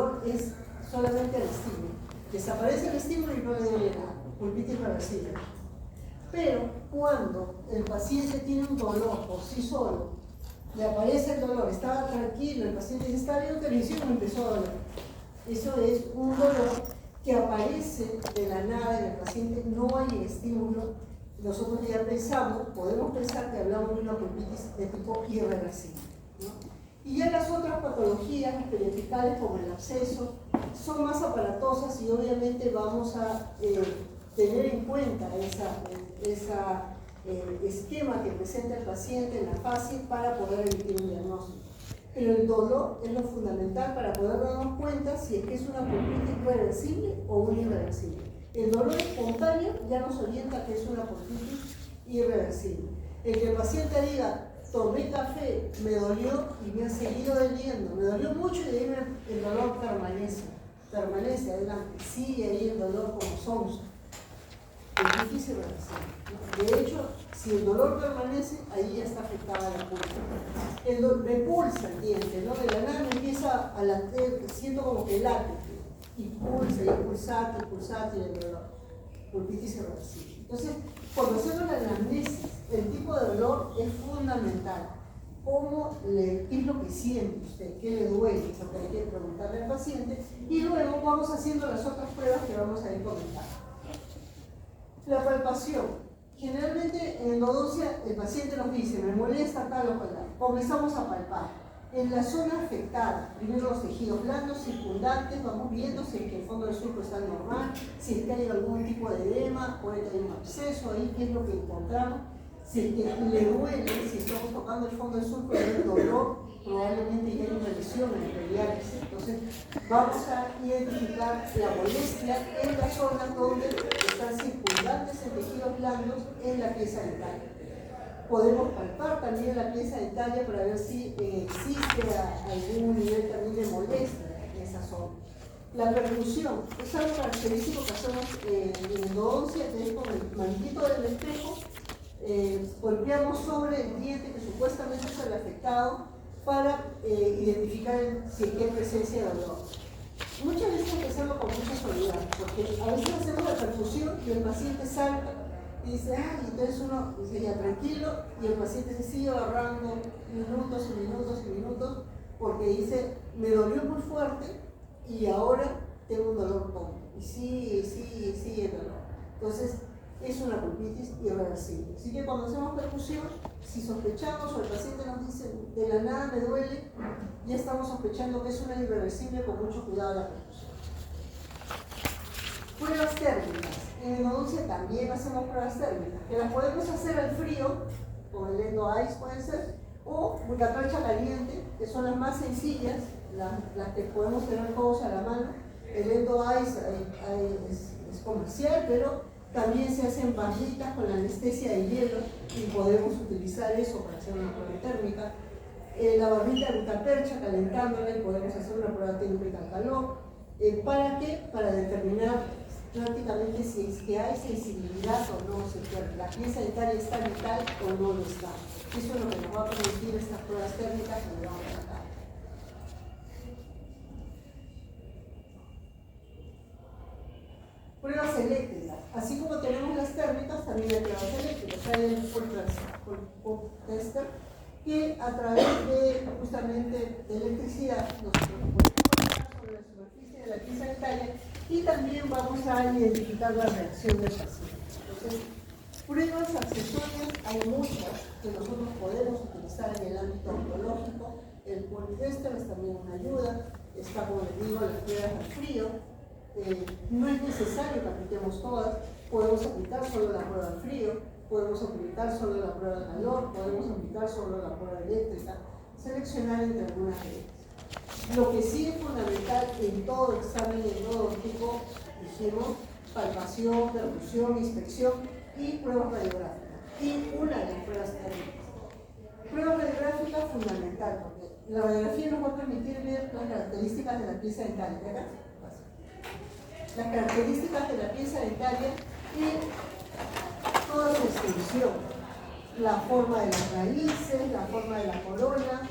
dolor es solamente el estímulo. Desaparece el estímulo y no le duele nada, pulpitis reversible. Pero cuando el paciente tiene un dolor por sí solo, le aparece el dolor, estaba tranquilo, el paciente está viendo televisión y empezó a doler. Eso es un dolor que aparece de la nada en el paciente, no hay estímulo. Nosotros ya pensamos, podemos pensar que hablamos de una pulpitis de tipo irreversible, ¿no? Y ya las otras patologías perioficales como el absceso son más aparatosas y obviamente vamos a tener en cuenta ese esquema que presenta el paciente en la fase para poder emitir un diagnóstico. Pero el dolor es lo fundamental para poder darnos cuenta si es que es una pulpitis reversible o una irreversible. El dolor espontáneo ya nos orienta que es una pulpitis irreversible. El que el paciente diga, tomé café, me dolió y me ha seguido doliendo, me dolió mucho y de ahí el dolor permanece adelante, sigue ahí el dolor como sonso. Es difícil reversible. De hecho, si el dolor permanece, ahí ya está afectada la pulpa. Me pulsa el diente, ¿no? De la nada me empieza a latir, siento como que late, y pulsa, y pulsátil el dolor. Pulpitis irreversible. Entonces, cuando hacemos la anamnesis, el tipo de dolor es fundamental. ¿Qué es lo que siente usted? ¿Qué le duele? Eso que hay que preguntarle al paciente. Y luego vamos haciendo las otras pruebas que vamos a ir comentando. La palpación. Generalmente en endodoncia el paciente nos dice, me molesta tal o cual. Comenzamos a palpar. En la zona afectada, primero los tejidos blandos, circundantes, vamos viendo si es que el fondo del surco está normal, si es que hay algún tipo de edema, puede que haya un absceso ahí, qué es lo que encontramos. Si es que le duele, si estamos tocando el fondo del surco y hay dolor, probablemente ya hay una lesión en el radialis. Entonces vamos a identificar la molestia en las zonas donde están circundantes en tejidos blandos en la pieza dentaria. Podemos palpar también la pieza dentaria para ver si existe algún nivel también de molestia en esa zona. La percusión es algo característico que hacemos en endodoncia, que es con el manguito del espejo. Golpeamos sobre el diente que supuestamente es el afectado para identificar si hay presencia de dolor. Muchas veces hay que hacerlo con mucha soledad, porque a veces hacemos la percusión y el paciente salta y dice, ay, entonces uno dice, ya tranquilo, y el paciente se sigue agarrando minutos, porque dice, me dolió muy fuerte y ahora tengo un dolor tonto. Y sigue el dolor. Entonces, es una pulpitis irreversible. Así que cuando hacemos percusión, si sospechamos o el paciente nos dice, de la nada me duele, ya estamos sospechando que es una irreversible, con mucho cuidado la percusión. Pruebas térmicas. En endodoncia también hacemos pruebas térmicas, que las podemos hacer al frío, con el endo ice puede ser, o bucatracha caliente, que son las más sencillas, las que podemos tener todos a la mano. El endo ice es comercial, pero también se hacen barritas con la anestesia de hielo y podemos utilizar eso para hacer una prueba térmica. La barrita de bucapercha calentándola y podemos hacer una prueba térmica al calor. ¿Para qué? Para determinar prácticamente si es que hay sensibilidad o no, si la pieza dentaria está vital o no lo está. Eso es lo que nos va a permitir estas pruebas térmicas que le vamos a sacar. Pruebas eléctricas. Así como tenemos las térmicas, también hay pruebas eléctricas. Hay el pulse tester, que a través de justamente de electricidad nosotros podemos colocar sobre la superficie de la pieza dentaria y también vamos a identificar la reacción del paciente. Entonces, pruebas accesorias hay muchas que nosotros podemos utilizar en el ámbito oncológico. El pulse tester es también una ayuda. Está, como les digo, las pruebas al frío. No es necesario que apliquemos todas, podemos aplicar solo la prueba al frío, podemos aplicar solo la prueba al calor, podemos aplicar solo la prueba eléctrica, seleccionar entre algunas de ellas. Lo que sí es fundamental en todo examen, en todo tipo, dijimos, palpación, percusión, inspección y pruebas radiográficas. Y una de las pruebas térmicas. Prueba radiográfica fundamental, porque la radiografía nos va a permitir ver las características de la pieza dentaria. ¿Verdad? Las características de la pieza dentaria y toda su extensión, la forma de las raíces, la forma de la corona,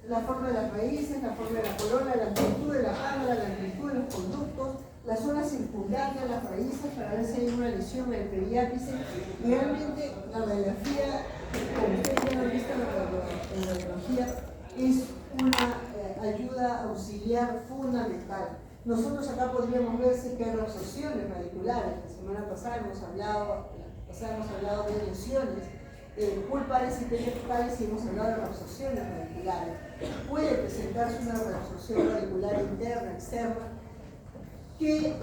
la forma de las raíces, la forma de la corona, la amplitud de la cámara, la amplitud de los conductos, la zona circundante a las raíces para ver si hay una lesión en el periápice. Realmente la radiografía, como ustedes ya lo han visto en la radiografía, es una ayuda auxiliar fundamental. Nosotros acá podríamos ver si hay reabsorciones radiculares. La semana pasada hemos hablado de lesiones pulpares y periapicales y hemos hablado de reabsorciones radiculares. Puede presentarse una reabsorción radicular interna, externa, que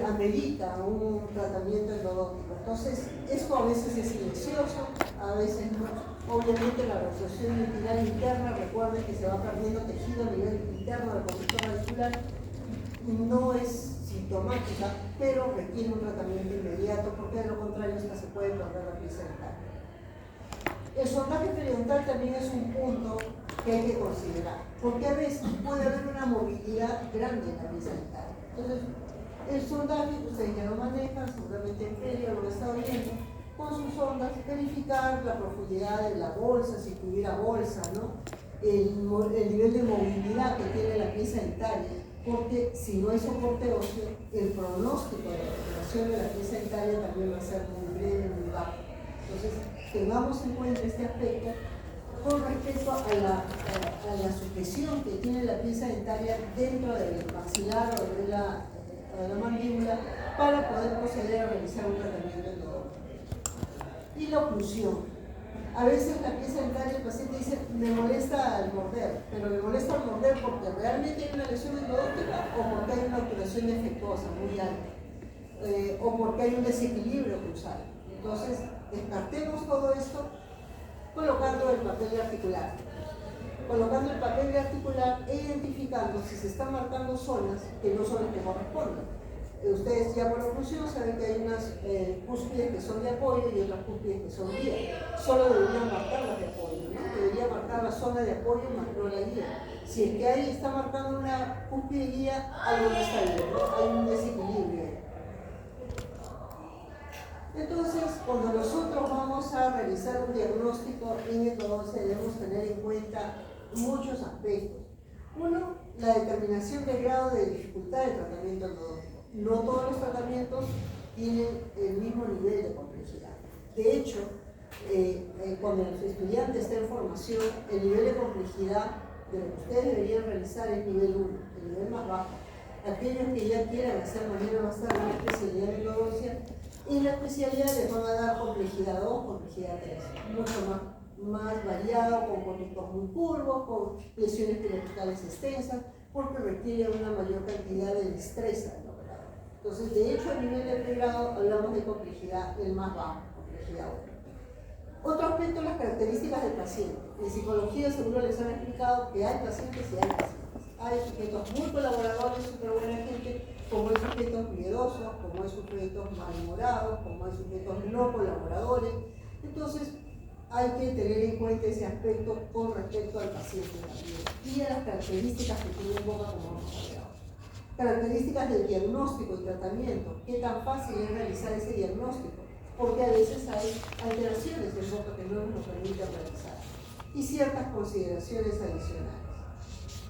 amerita un tratamiento endodóntico. Entonces, esto a veces es silencioso, a veces no. Obviamente la reabsorción radicular interna, recuerden que se va perdiendo tejido a nivel interno del conducto radicular, no es sintomática, pero requiere un tratamiento inmediato porque de lo contrario hasta se puede perder la pieza dental. El sondaje periodontal también es un punto que hay que considerar, porque a veces puede haber una movilidad grande en la pieza dental. Entonces, el sondaje, ustedes ya lo manejan, seguramente en feria lo han estado viendo, con sus ondas, verificar la profundidad de la bolsa, si tuviera bolsa, ¿no? El nivel de movilidad que tiene la pieza dentaria, porque si no hay soporte óseo, el pronóstico de la recuperación de la pieza dentaria también va a ser muy breve, muy bajo. Entonces, tengamos en cuenta este aspecto con respecto a la sujeción que tiene la pieza dentaria dentro del maxilar o de la mandíbula para poder proceder a realizar un tratamiento endodóntico. Y la oclusión. A veces la pieza dentaria, el paciente dice, me molesta al morder, pero me molesta al morder porque realmente hay una lesión endodóntica o porque hay una obturación defectuosa muy alta, o porque hay un desequilibrio cruzal. Entonces, descartemos todo esto colocando el papel articular. Colocando el papel articular e identificando si se están marcando zonas que no son las que corresponden. Ustedes ya por oclusión saben que hay unas cúspides que son de apoyo y otras cúspides que son guía. Solo deberían marcar las de apoyo, ¿no? Debería marcar la zona de apoyo más no la guía. Si es que ahí está marcando una cúspide guía, algo no está bien, ¿no? Hay un desequilibrio ahí. Entonces, cuando nosotros vamos a realizar un diagnóstico en endodoncia, debemos tener en cuenta muchos aspectos. Uno, la determinación del grado de dificultad del tratamiento endodóntico. No todos los tratamientos tienen el mismo nivel de complejidad. De hecho, cuando los estudiantes están en formación, el nivel de complejidad de lo que ustedes deberían realizar es nivel 1, el nivel más bajo. Aquellos que ya quieran hacer mañana más tarde una especialidad de endodoncia, en la especialidad les van a dar complejidad 2, complejidad 3, mucho más variado, con conductos muy curvos, con lesiones periapicales extensas, porque requiere una mayor cantidad de destreza del operador. Entonces, de hecho, a nivel de pregrado hablamos de complejidad el más bajo, complejidad 1. Otro aspecto, las características del paciente. En psicología seguro les han explicado que hay pacientes y hay pacientes. Hay sujetos muy colaboradores, súper buena gente, como hay sujetos miedosos, como hay sujetos malhumorados, como hay sujetos no colaboradores. Entonces, hay que tener en cuenta ese aspecto con respecto al paciente también y a las características que tiene boca como hemos hablado. Características del diagnóstico y tratamiento. ¿Qué tan fácil es realizar ese diagnóstico? Porque a veces hay alteraciones en boca que no nos permiten realizar. Y ciertas consideraciones adicionales.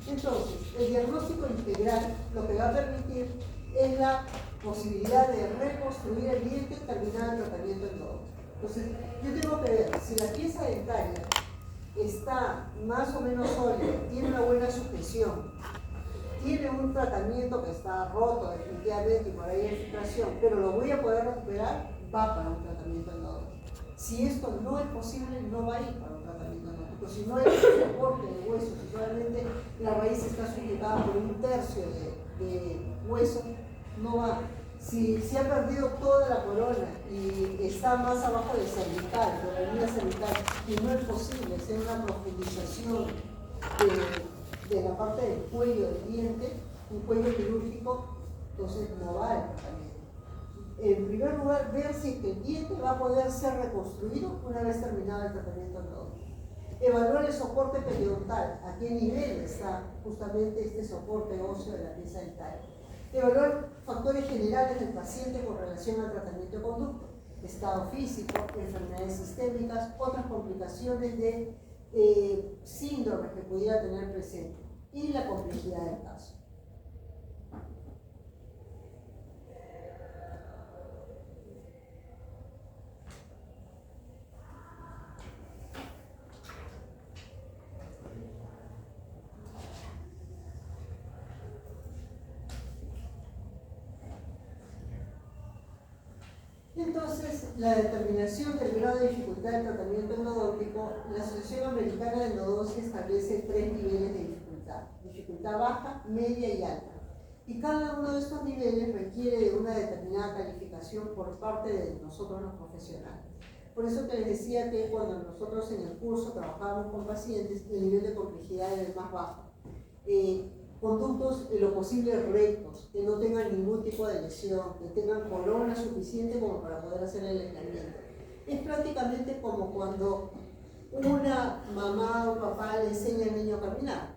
Entonces, el diagnóstico integral lo que va a permitir es la posibilidad de reconstruir el diente terminado el tratamiento endodóntico. Entonces, yo tengo que ver si la pieza dentaria está más o menos sólida, tiene una buena sujeción, tiene un tratamiento que está roto definitivamente y por ahí hay filtración, pero lo voy a poder recuperar, va para un tratamiento endodóntico. Si esto no es posible, no va a ir para un tratamiento endodóntico. Si no hay soporte de hueso, si solamente la raíz está sujetada por un tercio de hueso, no va. Si se ha perdido toda la corona y está más abajo del cervical, de la línea cervical, y no es posible hacer una profundización de la parte del cuello del diente, un cuello quirúrgico, entonces no va el tratamiento. En primer lugar, ver si el diente va a poder ser reconstruido una vez terminado el tratamiento endodóntico. Evaluar el soporte periodontal, a qué nivel está justamente este soporte óseo de la pieza dentaria. Evaluar factores generales del paciente con relación al tratamiento de conducto, estado físico, enfermedades sistémicas, otras complicaciones de síndromes que pudiera tener presente y la complejidad del caso. Entonces, la determinación del grado de dificultad del tratamiento endodóntico, la Asociación Americana de Endodoncia establece 3 niveles de dificultad: dificultad baja, media y alta. Y cada uno de estos niveles requiere de una determinada calificación por parte de nosotros los profesionales. Por eso que les decía que cuando nosotros en el curso trabajábamos con pacientes, el nivel de complejidad era el más bajo. Conductos en lo posible rectos, que no tengan ningún tipo de lesión, que tengan corona suficiente como para poder hacer el aislamiento. Es prácticamente como cuando una mamá o papá le enseña al niño a caminar.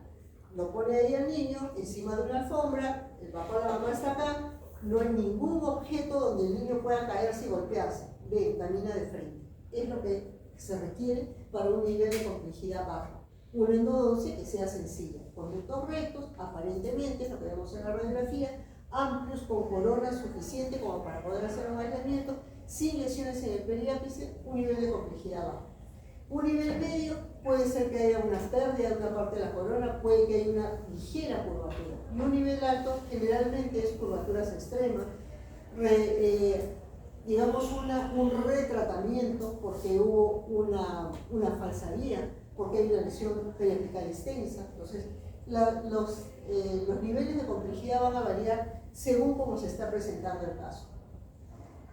Lo pone ahí al niño encima de una alfombra, el papá o la mamá está acá, no hay ningún objeto donde el niño pueda caerse y golpearse. Ve, camina de frente. Es lo que se requiere para un nivel de complejidad bajo. Una endodoncia que sea sencilla, conductos rectos, aparentemente, lo que vemos en la radiografía, amplios, con corona suficiente como para poder hacer un aislamiento, sin lesiones en el periápice, un nivel de complejidad bajo. Un nivel medio puede ser que haya una pérdida de una parte de la corona, puede que haya una ligera curvatura. Y un nivel alto generalmente es curvaturas extremas, digamos un retratamiento porque hubo una falsa vía, porque hay una lesión periapical extensa. Entonces, los niveles de complejidad van a variar según cómo se está presentando el caso.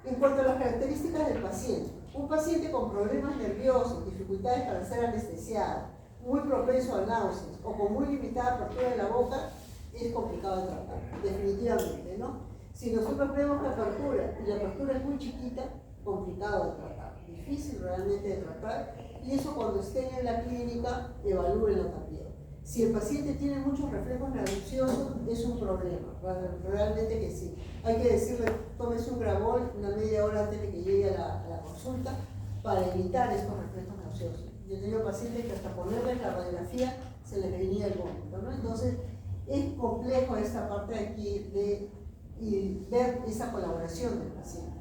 En cuanto a las características del paciente, un paciente con problemas nerviosos, dificultades para ser anestesiado, muy propenso a náuseas o con muy limitada apertura de la boca, es complicado de tratar, definitivamente, ¿no? Si nosotros vemos la apertura y la apertura es muy chiquita, complicado de tratar, difícil realmente de tratar, y eso cuando estén en la clínica, evalúenlo también. Si el paciente tiene muchos reflejos nerviosos, es un problema, realmente que sí. Hay que decirle, tómese un Gravol una media hora antes de que llegue a la consulta para evitar estos reflejos nauseosos. Yo he tenido pacientes que hasta ponerles la radiografía se les venía el vómito, ¿no? Entonces, es complejo esta parte de aquí de ver esa colaboración del paciente.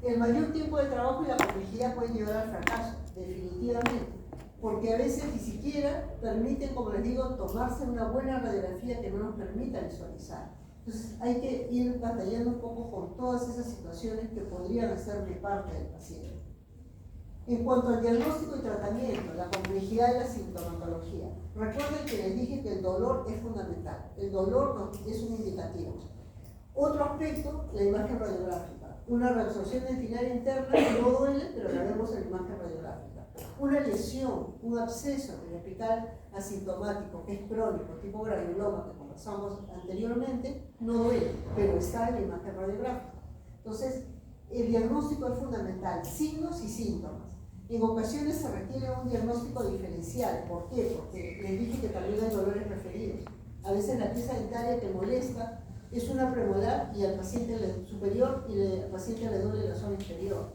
El mayor tiempo de trabajo y la complejidad pueden llevar al fracaso, definitivamente, porque a veces ni siquiera permiten, como les digo, tomarse una buena radiografía que no nos permita visualizar. Entonces hay que ir batallando un poco con todas esas situaciones que podrían hacerle parte del paciente. En cuanto al diagnóstico y tratamiento, la complejidad de la sintomatología, recuerden que les dije que el dolor es fundamental. El dolor es un indicativo. Otro aspecto, la imagen radiográfica. Una reabsorción dentinaria interna que no duele, pero la vemos en la imagen radiográfica. Una lesión, un absceso periapical asintomático, que es crónico, tipo granuloma, que conversamos anteriormente, no duele, pero está en la imagen radiográfica. Entonces, el diagnóstico es fundamental, signos y síntomas. En ocasiones se requiere un diagnóstico diferencial. ¿Por qué? Porque les dije que también hay dolores referidos. A veces la pieza dentaria te molesta, es una premolar y al paciente superior y al paciente le duele la zona inferior.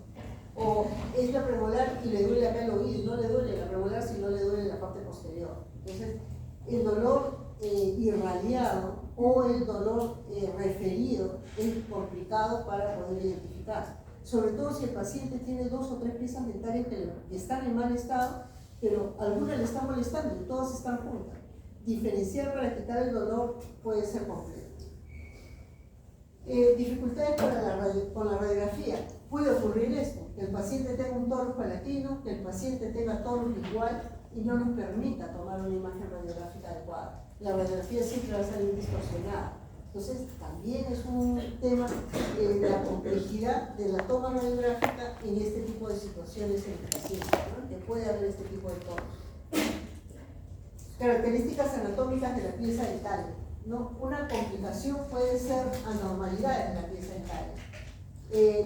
O es la premolar y le duele acá el oído, no le duele la premolar si no le duele la parte posterior. Entonces, el dolor irradiado o el dolor referido es complicado para poder identificar. Sobre todo si el paciente tiene 2 o 3 piezas dentarias que están en mal estado, pero algunas le están molestando y todas están juntas. Diferenciar para quitar el dolor puede ser complejo. Dificultades con la radiografía. Puede ocurrir esto, que el paciente tenga un torus palatino, que el paciente tenga torus lingual y no nos permita tomar una imagen radiográfica adecuada. La radiografía siempre va a salir distorsionada. Entonces, también es un tema de la complejidad de la toma radiográfica en este tipo de situaciones en el paciente, ¿no? Que puede haber este tipo de torus. Características anatómicas de la pieza dentaria, ¿no? Una complicación puede ser anormalidades de la pieza dentaria.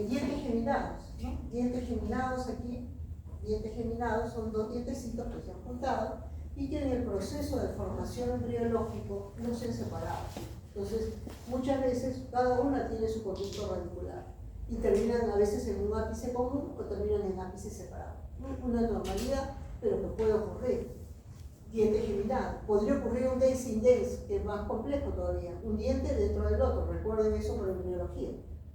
Dientes geminados, ¿no? Dientes geminados aquí, dientes geminados son 2 dientecitos que se han juntado y que en el proceso de formación embriológico no se han separado. Entonces, muchas veces cada una tiene su conducto radicular y terminan a veces en un ápice común o terminan en ápices separados. Una normalidad, pero que puede ocurrir. diente geminado. Podría ocurrir un dens in dens, que es más complejo todavía, un diente dentro del otro, recuerden eso por embriología.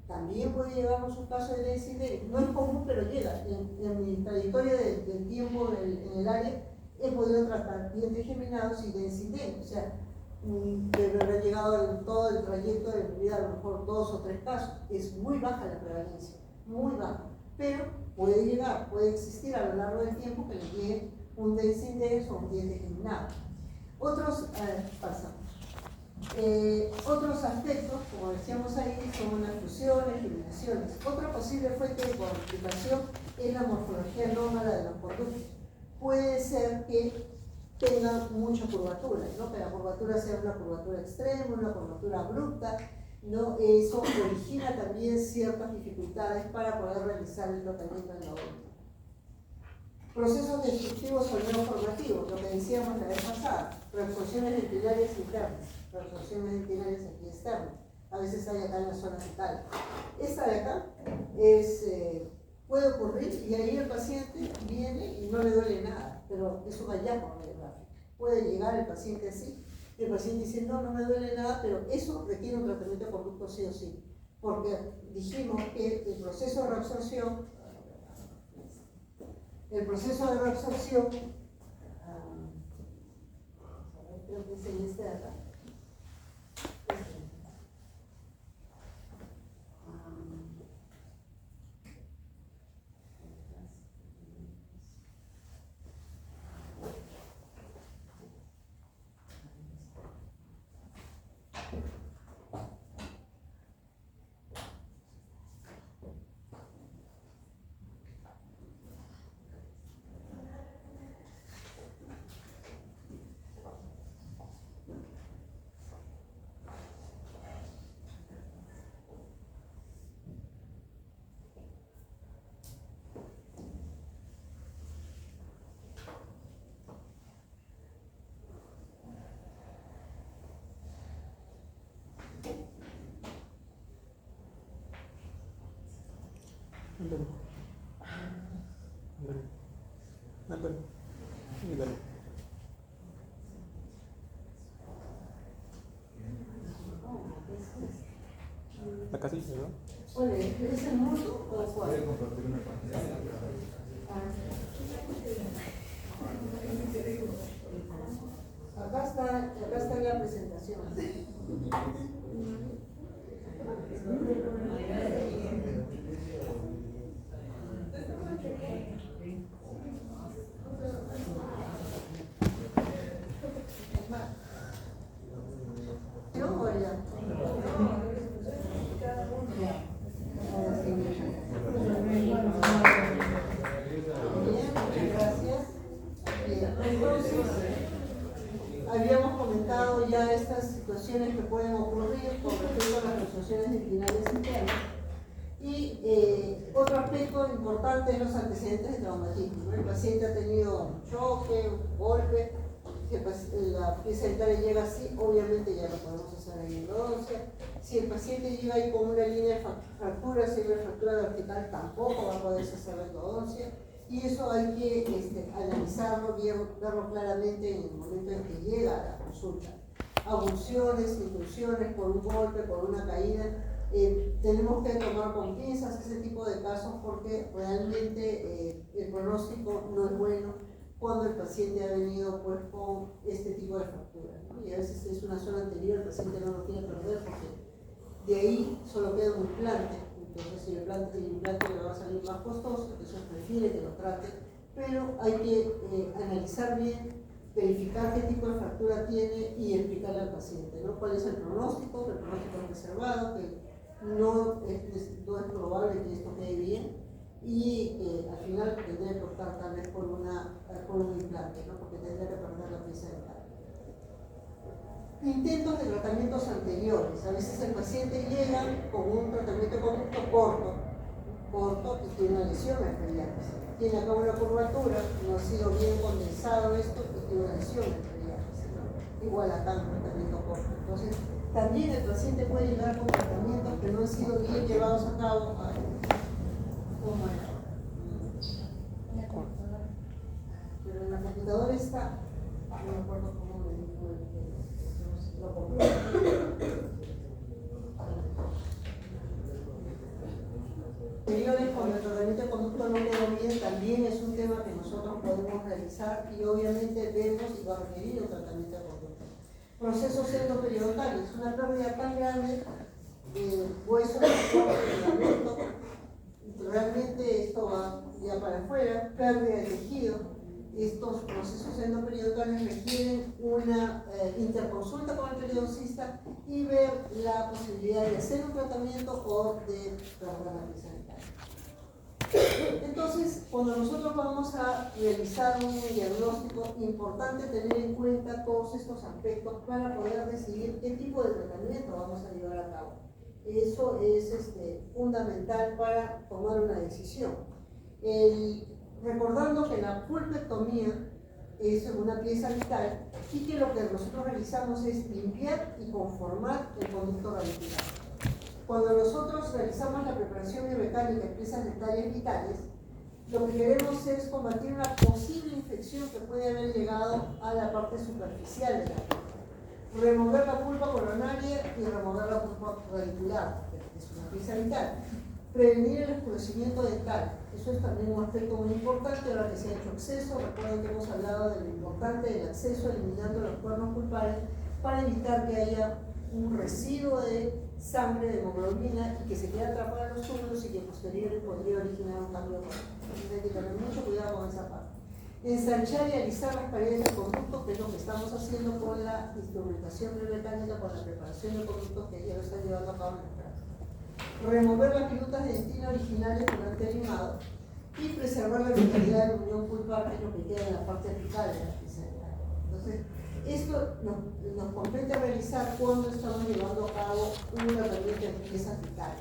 También puede llegar a su caso de dens in dens. No es común, pero llega. En mi trayectoria del tiempo en el área, he podido tratar dientes geminados y dens in dens. O sea, debe haber llegado en todo el trayecto de mi vida a lo mejor 2 o 3 casos. Es muy baja la prevalencia, muy baja. Pero puede llegar, puede existir a lo largo del tiempo que le llegue un dens in dens o un diente geminado. Otros aspectos, como decíamos ahí, son las fusiones, eliminaciones. Otra posible fuente de complicación es la morfología anómala de los conductos. Puede ser que tenga mucha curvatura, ¿no? Que la curvatura sea una curvatura extrema, una curvatura abrupta, ¿no? Eso origina también ciertas dificultades para poder realizar el tratamiento en la órbita. Procesos destructivos o neoformativos, lo que decíamos la vez pasada, reabsorciones dentarias internas, reabsorciones dentarias aquí externas, a veces hay acá en la zona fetal. Esta de acá puede ocurrir y ahí el paciente viene y no le duele nada, pero es un hallazgo radiográfico. Puede llegar el paciente así, el paciente dice no me duele nada, pero eso requiere un tratamiento de conducto sí o sí, porque dijimos que el proceso de reabsorción creo que es en este de acá. La casilla, ¿no? Oye, ¿es el mundo o cuál? Voy a compartir una pantalla. Acá está la presentación. ¿No? ¿Ya? Habíamos comentado ya estas situaciones que pueden ocurrir con respecto a las reabsorciones dentarias internas. Y otro aspecto importante es los antecedentes de traumatismo, ¿no? El paciente ha tenido un choque, un golpe, la pieza dentaria llega así, obviamente ya no podemos hacer ahí endodoncia. Si el paciente llega ahí con una línea de fractura, si hay una fractura vertical, tampoco va a poderse hacer la endodoncia. Y eso hay que analizarlo, verlo claramente en el momento en que llega a la consulta. Abulsiones, intrusiones por un golpe, por una caída, tenemos que tomar con pinzas ese tipo de casos porque realmente el pronóstico no es bueno cuando el paciente ha venido pues con este tipo de fractura, ¿no? Y a veces es una zona anterior, el paciente no lo quiere perder porque de ahí solo queda un implante. Entonces, si el implante le va a salir más costoso, entonces prefiere que lo trate, pero hay que analizar bien, verificar qué tipo de fractura tiene y explicarle al paciente, ¿no? Cuál es el pronóstico, que el pronóstico es reservado, que no es probable que esto quede bien y al final tendría que optar tal vez por un implante, ¿no? Porque tendría que perder la pieza dental. Intentos de tratamientos anteriores. A veces el paciente llega con un tratamiento de conducto corto y tiene una lesión en periarquis. Tiene acá una curvatura, no ha sido bien condensado esto y tiene una lesión en periarquis, ¿no? Igual acá un tratamiento corto. Entonces, también el paciente puede llegar con tratamientos que no han sido bien llevados a cabo. Pero en la computadora está. no me acuerdo cómo me dijo lo compré. Anteriores, cuando el tratamiento de conducto no quedó bien, también es un tema que nosotros podemos realizar y obviamente vemos y va a requerir un tratamiento de conducto. Procesos endoperiodontal, es una pérdida tan grande de hueso, de ligamento, realmente esto va ya para afuera, pérdida de tejido. Estos procesos endoperiodontal requieren una interconsulta con el periodoncista y ver la posibilidad de hacer un tratamiento o de tratar la pieza dental. Entonces, cuando nosotros vamos a realizar un diagnóstico, importante tener en cuenta todos estos aspectos para poder decidir qué tipo de tratamiento vamos a llevar a cabo. Eso es fundamental para tomar una decisión. Recordando que la pulpectomía es una pieza vital y que lo que nosotros realizamos es limpiar y conformar el conducto radicular. Cuando nosotros realizamos la preparación biomecánica de piezas dentarias vitales, lo que queremos es combatir una posible infección que puede haber llegado a la parte superficial de la pulpa. Remover la pulpa coronaria y remover la pulpa radicular, que es una pieza vital. Prevenir el oscurecimiento dental, eso es también un aspecto muy importante ahora que se ha hecho acceso. Recuerden que hemos hablado de lo importante del acceso eliminando los cuernos pulpares para evitar que haya un residuo de sangre, de hemoglobina y que se quede atrapada en los túbulos y que posteriormente podría originar un cambio de color. Entonces hay que tener mucho cuidado con esa parte. Ensanchar y alisar las paredes del conducto, que es lo que estamos haciendo con la instrumentación biomecánica, con la preparación del conducto que ya lo están llevando a cabo en la práctica. Remover las pilotas de dentina originales durante el limado y preservar la vitalidad de la unión pulpar, que es lo que queda en la parte apical de la pieza dental. Entonces, esto nos compete realizar cuando estamos llevando a cabo un tratamiento de piezas vitales.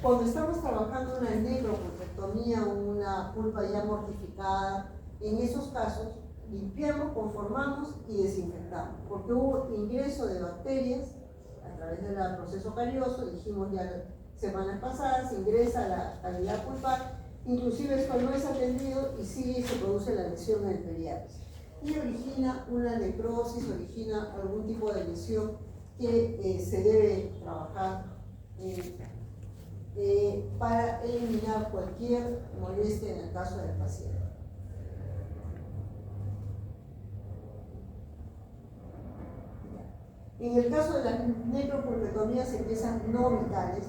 Cuando estamos trabajando una necropulpectomía o una pulpa ya mortificada, en esos casos limpiamos, conformamos y desinfectamos, porque hubo ingreso de bacterias a través del proceso carioso, dijimos ya semanas pasadas, ingresa la cavidad pulpar, inclusive esto no es atendido y sí se produce la lesión en el periapis y origina una necrosis, origina algún tipo de lesión que se debe trabajar para eliminar cualquier molestia en el caso del paciente. En el caso de las necropulpectomías en piezas no vitales,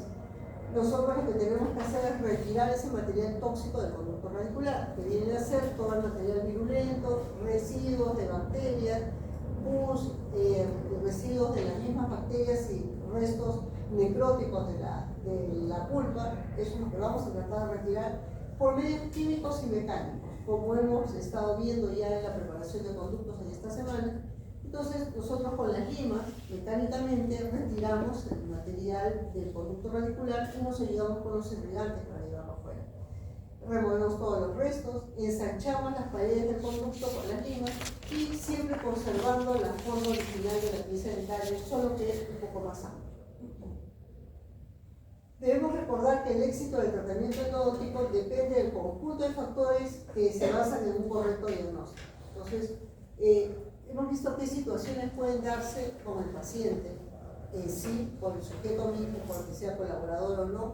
nosotros lo que tenemos que hacer es retirar ese material tóxico del conducto radicular, que viene a ser todo el material virulento, residuos de bacterias, pus, residuos de las mismas bacterias y restos necróticos de la pulpa. Eso es lo que vamos a tratar de retirar por medios químicos y mecánicos, como hemos estado viendo ya en la preparación de conductos en esta semana. Entonces, nosotros con las limas, mecánicamente, retiramos el material del conducto radicular y nos ayudamos con los irrigantes para llevarlo afuera. Removemos todos los restos, ensanchamos las paredes del conducto con las limas y siempre conservando la forma original de la pieza dental, solo que es un poco más amplio. Debemos recordar que el éxito del tratamiento endodóntico depende del conjunto de factores que se basan en un correcto diagnóstico. Entonces, hemos visto qué situaciones pueden darse con el paciente en sí, con el sujeto mismo, por el que sea colaborador o no,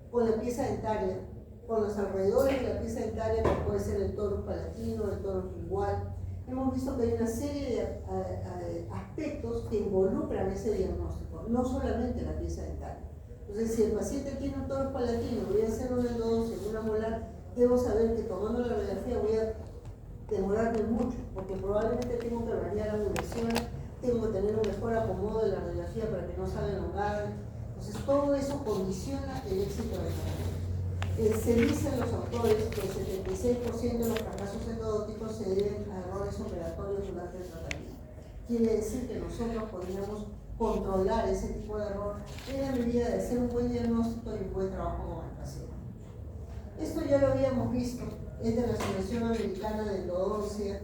con la pieza dentaria, con los alrededores de la pieza dentaria, como puede ser el torus palatino, el torus lingual. Hemos visto que hay una serie de aspectos que involucran ese diagnóstico, no solamente la pieza dentaria. Entonces, si el paciente tiene un torus palatino, voy a hacer una endodoncia, una molar, debo saber que tomando la radiografía voy a demorarme mucho, porque probablemente tengo que variar angulación, tengo que tener un mejor acomodo de la radiografía para que no salga elongada. Entonces, todo eso condiciona el éxito del tratamiento. Se dicen los autores que el 76% de los fracasos endodónticos se deben a errores operatorios durante el tratamiento. Quiere decir que nosotros podríamos controlar ese tipo de error en la medida de hacer un buen diagnóstico y un buen trabajo con el paciente. Esto ya lo habíamos visto, es de la Asociación Americana de Endodoncia,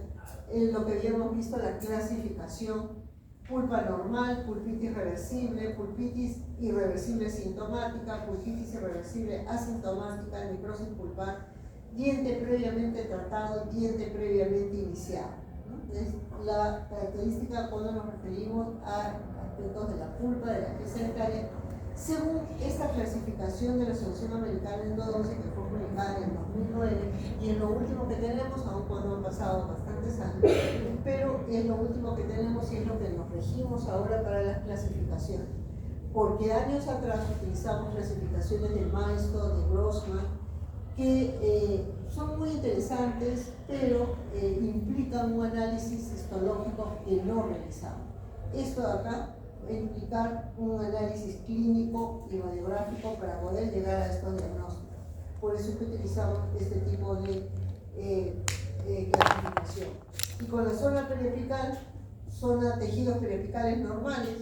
en lo que habíamos visto la clasificación: pulpa normal, pulpitis reversible, pulpitis irreversible sintomática, pulpitis irreversible asintomática, necrosis pulpar, diente previamente tratado, diente previamente iniciado, ¿no? es la característica cuando nos referimos a aspectos de la pulpa de la pieza dentaria, según esta clasificación de la Asociación Americana Endodoncia que fue publicada en el 2009, y es lo último que tenemos, aun cuando han pasado bastantes años, pero es lo último que tenemos y es lo que nos regimos ahora para las clasificaciones. Porque años atrás utilizamos clasificaciones de Maestro, de Grossman, que son muy interesantes, pero implican un análisis histológico que no realizamos. Esto de acá va a implicar un análisis clínico y radiográfico para poder llegar a estos diagnósticos. Por eso es que utilizamos este tipo de clasificación. Y con la zona periapical, zona tejidos periapicales normales,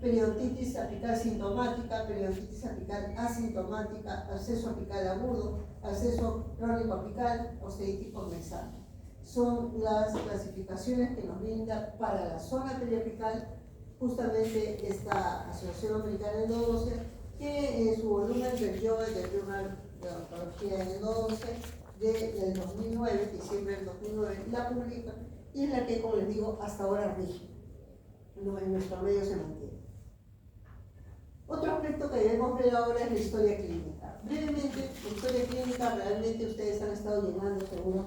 periodontitis apical sintomática, periodontitis apical asintomática, absceso apical agudo, absceso crónico apical, osteitis convexal. Son las clasificaciones que nos brinda para la zona periapical justamente esta Asociación Americana de Endodoncia, que en su volumen del Journal de Odontología en Endodoncia del 2009, diciembre del 2009, la publica y es la que, como les digo, hasta ahora rige. No, en nuestro medio se mantiene. Otro aspecto que debemos ver ahora es la historia clínica. Brevemente, la historia clínica, realmente ustedes han estado llenando seguro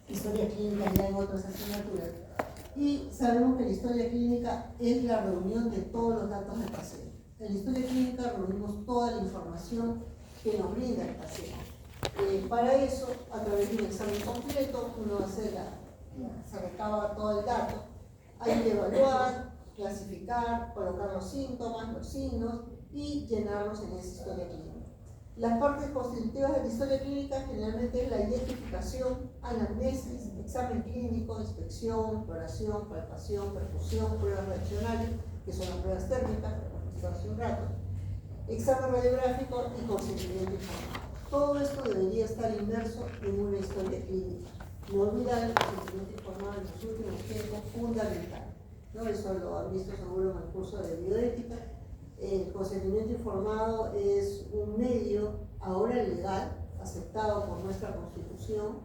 historia clínica ya en otras asignaturas. Y sabemos que la historia clínica es la reunión de todos los datos del paciente. En la historia clínica reunimos toda la información que nos brinda el paciente. Para eso, a través de un examen completo, uno hace se recaba todo el dato. Hay que evaluar, clasificar, colocar los síntomas, los signos y llenarlos en esa historia clínica. Las partes constitutivas de la historia clínica generalmente es la identificación, anamnesis, examen clínico, inspección, exploración, palpación, perfusión, pruebas reaccionarias, que son las pruebas térmicas, que hemos visto hace un rato, examen radiográfico y consentimiento informado. Todo esto debería estar inmerso en una historia clínica. No olvidar el consentimiento informado en los últimos tiempos, fundamental. ¿No? Eso lo han visto seguro en el curso de bioética. El consentimiento informado es un medio ahora legal, aceptado por nuestra Constitución.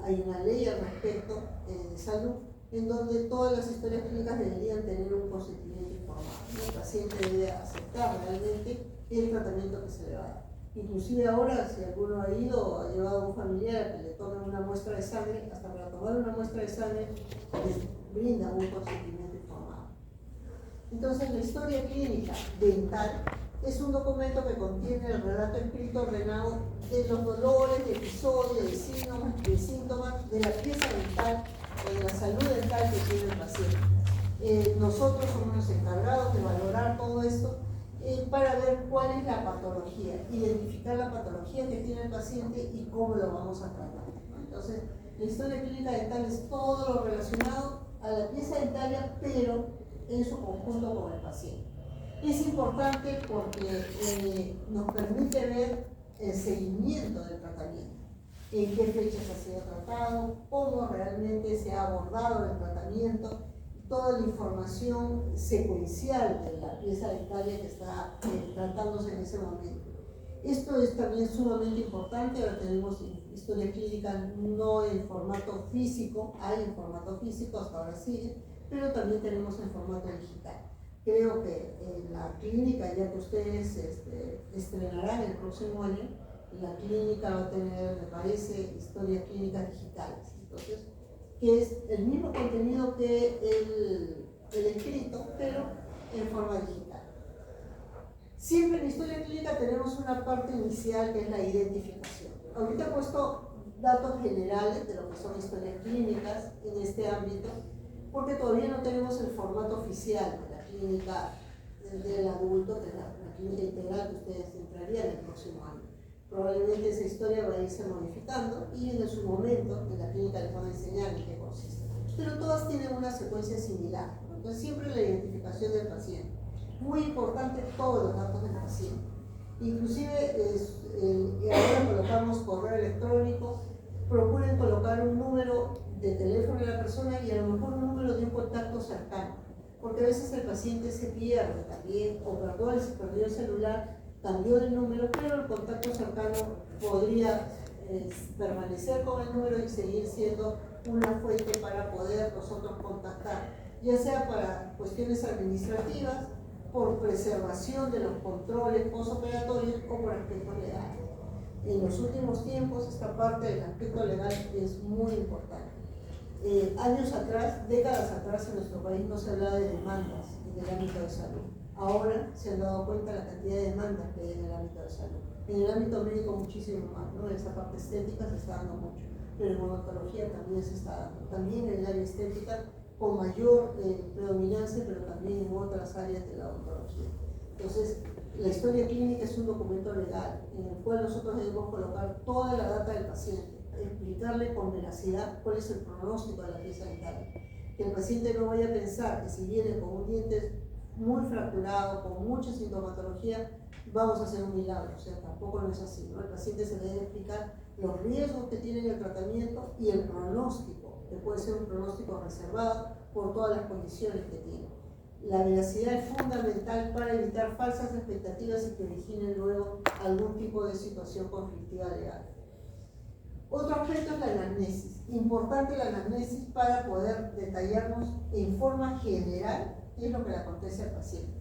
Hay una ley al respecto de salud, en donde todas las historias clínicas deberían tener un consentimiento informado. El paciente debe aceptar realmente el tratamiento que se le va a dar. Inclusive ahora, si alguno ha ido o ha llevado a un familiar a que le tomen una muestra de sangre, hasta para tomar una muestra de sangre les brinda un consentimiento informado. Entonces, la historia clínica dental es un documento que contiene el relato escrito ordenado de los dolores, de episodios, de síntomas, de la pieza dental o de la salud dental que tiene el paciente. Nosotros somos los encargados de valorar todo esto para ver cuál es la patología, identificar la patología que tiene el paciente y cómo lo vamos a tratar. Entonces, la historia clínica dental es todo lo relacionado a la pieza dentaria, pero en su conjunto con el paciente. Es importante porque nos permite ver el seguimiento del tratamiento, en qué fechas ha sido tratado, cómo realmente se ha abordado el tratamiento, toda la información secuencial de la pieza dentaria que está tratándose en ese momento. Esto es también sumamente importante. Ahora tenemos historia clínica no en formato físico, hay en formato físico, hasta ahora sigue, pero también tenemos en formato digital. Creo que en la clínica, ya que ustedes estrenarán el próximo año, la clínica va a tener, me parece, historias clínicas digitales. Entonces, que es el mismo contenido que el escrito, pero en forma digital. Siempre en la historia clínica tenemos una parte inicial que es la identificación. Ahorita he puesto datos generales de lo que son historias clínicas en este ámbito, porque todavía no tenemos el formato oficial de la clínica del adulto, de la clínica integral que ustedes entrarían el próximo año. Probablemente esa historia va a irse modificando y en su momento en la clínica les van a enseñar en qué consiste. Pero todas tienen una secuencia similar, ¿no? Entonces siempre la identificación del paciente. Muy importante todos los datos del paciente. Inclusive ahora colocamos correo electrónico, procuren colocar un número de teléfono de la persona y a lo mejor un número de un contacto cercano, porque a veces el paciente se pierde también, o perdón, se perdió el celular, cambió el número, pero el contacto cercano podría permanecer con el número y seguir siendo una fuente para poder nosotros contactar, ya sea para cuestiones administrativas, por preservación de los controles postoperatorios o por aspectos legales. En los últimos tiempos esta parte del aspecto legal es muy importante. Años atrás, décadas atrás, en nuestro país no se hablaba de demandas en el ámbito de salud. Ahora se han dado cuenta de la cantidad de demandas que hay en el ámbito de salud. En el ámbito médico muchísimo más, ¿no? En esa parte estética se está dando mucho, pero en odontología también se está dando. También en el área estética con mayor predominancia, pero también en otras áreas de la odontología. Entonces, la historia clínica es un documento legal en el cual nosotros debemos colocar toda la data del paciente, explicarle con veracidad cuál es el pronóstico de la pieza dental. Que el paciente no vaya a pensar que si viene con un diente muy fracturado, con mucha sintomatología, vamos a hacer un milagro. O sea, tampoco no es así, ¿no? El paciente se le debe explicar los riesgos que tiene en el tratamiento y el pronóstico, que puede ser un pronóstico reservado por todas las condiciones que tiene. La veracidad es fundamental para evitar falsas expectativas y que originen luego algún tipo de situación conflictiva legal. Otro aspecto es la anamnesis. Importante la anamnesis para poder detallarnos en forma general qué es lo que le acontece al paciente.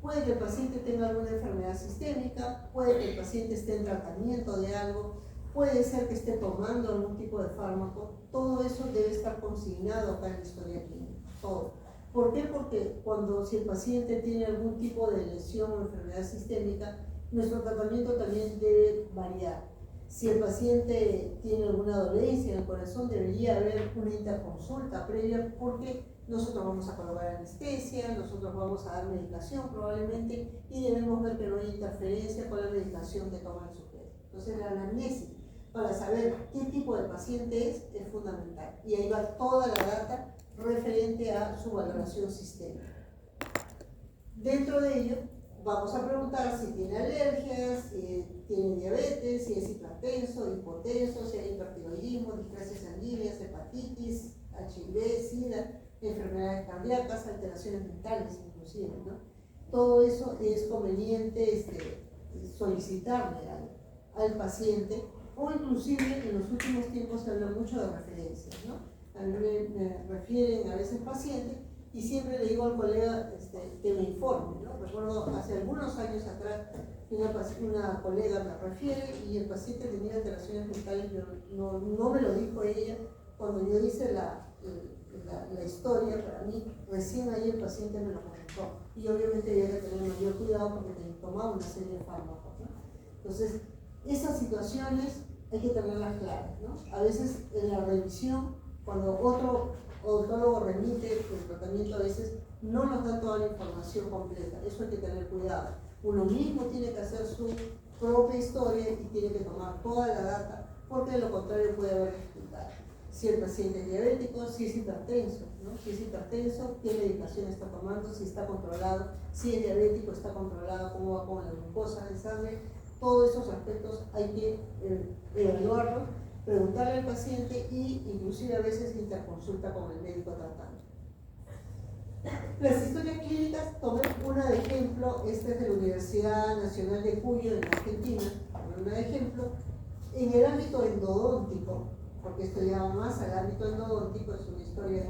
Puede que el paciente tenga alguna enfermedad sistémica, puede que el paciente esté en tratamiento de algo, puede ser que esté tomando algún tipo de fármaco. Todo eso debe estar consignado acá en la historia clínica, todo. ¿Por qué? Porque si el paciente tiene algún tipo de lesión o enfermedad sistémica, nuestro tratamiento también debe variar. Si el paciente tiene alguna dolencia en el corazón, debería haber una interconsulta previa porque nosotros vamos a colocar anestesia, nosotros vamos a dar medicación probablemente y debemos ver que no hay interferencia con la medicación que toma el sujeto. Entonces la anamnesis para saber qué tipo de paciente es fundamental y ahí va toda la data referente a su valoración sistémica. Dentro de ello vamos a preguntar si tiene alergias, si tiene diabetes, si es hipertenso, hipotenso, si hay hipertiroidismo, displasias sanguíneas, hepatitis, HIV, SIDA, enfermedades cardíacas, alteraciones mentales inclusive, ¿no? Todo eso es conveniente solicitarle al paciente, o inclusive en los últimos tiempos se habla mucho de referencias, ¿no? A mí me refieren a veces pacientes y siempre le digo al colega que me informe, ¿no? Recuerdo hace algunos años atrás una colega me refiere y el paciente tenía alteraciones mentales, no me lo dijo ella, cuando yo hice la historia, para mí, recién ahí el paciente me lo comentó y obviamente había que tener mayor cuidado porque tomaba una serie de fármacos, ¿no? Entonces, esas situaciones hay que tenerlas claras, ¿no? A veces en la revisión, cuando otro odontólogo remite el tratamiento, a veces no nos da toda la información completa, eso hay que tener cuidado. Uno mismo tiene que hacer su propia historia y tiene que tomar toda la data, porque de lo contrario puede haber dificultades. Si el paciente es diabético, si es hipertenso, ¿no? Si es hipertenso, qué medicación está tomando, si está controlado, si es diabético, está controlado, cómo va con la glucosa en sangre. Todos esos aspectos hay que evaluarlos, preguntarle al paciente y inclusive a veces interconsulta con el médico tratante. Las historias clínicas, tomé una de ejemplo, esta es de la Universidad Nacional de Cuyo en Argentina, una de ejemplo, en el ámbito endodóntico, porque estudiaba más al ámbito endodóntico, es una historia de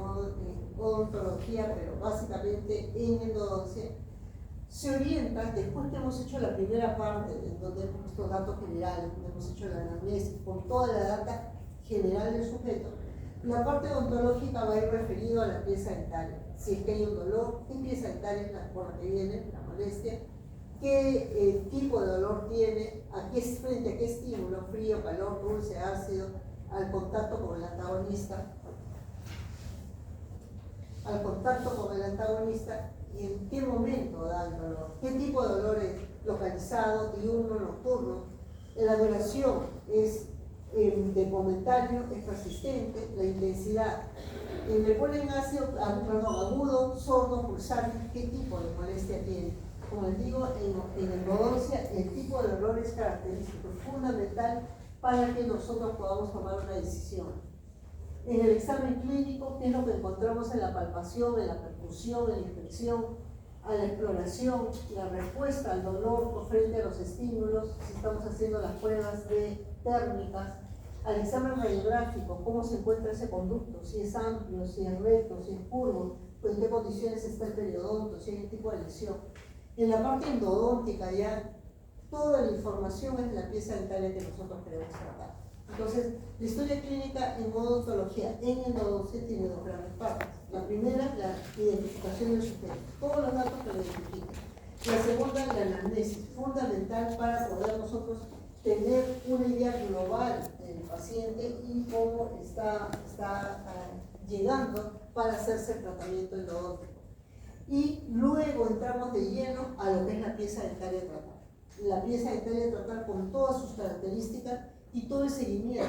odontología, pero básicamente en endodoncia, se orienta, después que hemos hecho la primera parte, en donde hemos puesto datos generales, donde hemos hecho la anamnesis, con toda la data general del sujeto, la parte odontológica va a ir referido a la pieza dental. Si es que hay un dolor, qué pieza dental es la por la que viene, la molestia, qué tipo de dolor tiene, frente a qué estímulo, frío, calor, dulce, ácido, al contacto con el antagonista, y en qué momento da el dolor, qué tipo de dolor es localizado, diurno, nocturno. La duración es de momentáneo, es persistente, la intensidad. Le ponen agudo, sordo, pulsante, qué tipo de molestia tiene. Como les digo, en endodoncia el tipo de dolor es característico, es fundamental para que nosotros podamos tomar una decisión. En el examen clínico, ¿qué es lo que encontramos en la palpación, en la percusión, en la inspección, a la exploración, la respuesta al dolor frente a los estímulos, si estamos haciendo las pruebas térmicas, al examen radiográfico, cómo se encuentra ese conducto, si es amplio, si es recto, si es curvo, pues en qué condiciones está el periodonto, si hay un tipo de lesión. En la parte endodóntica ya toda la información es la pieza dentaria que nosotros queremos tratar. Entonces, la historia clínica en odontología, en endodoncia, tiene dos grandes partes. La primera, la identificación del sujeto, todos los datos que lo identifican. La segunda, la anamnesis, fundamental para poder nosotros tener una idea global del paciente y cómo está llegando para hacerse el tratamiento endodóntico. Y luego entramos de lleno a lo que es la pieza dentaria a tratar. La pieza dentaria a tratar con todas sus características y todo el seguimiento.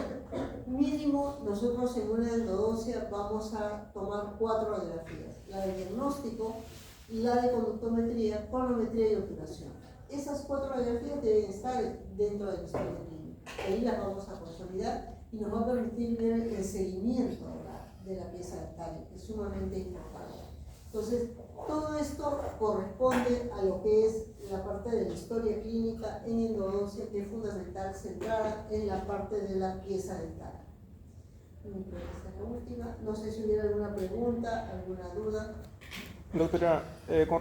Mínimo, nosotros en una endodoncia vamos a tomar 4 radiografías: la de diagnóstico, la de conductometría, cronometría y obturación. Esas 4 radiografías deben estar dentro del estudio clínico. Ahí las vamos a consolidar y nos va a permitir ver el seguimiento de la pieza dentaria, que es sumamente importante. Entonces, todo esto corresponde a lo que es la parte de la historia clínica en endodoncia, que es fundamental, centrada en la parte de la pieza dental. Creo que esta es la última. No sé si hubiera alguna pregunta, alguna duda. Doctora, con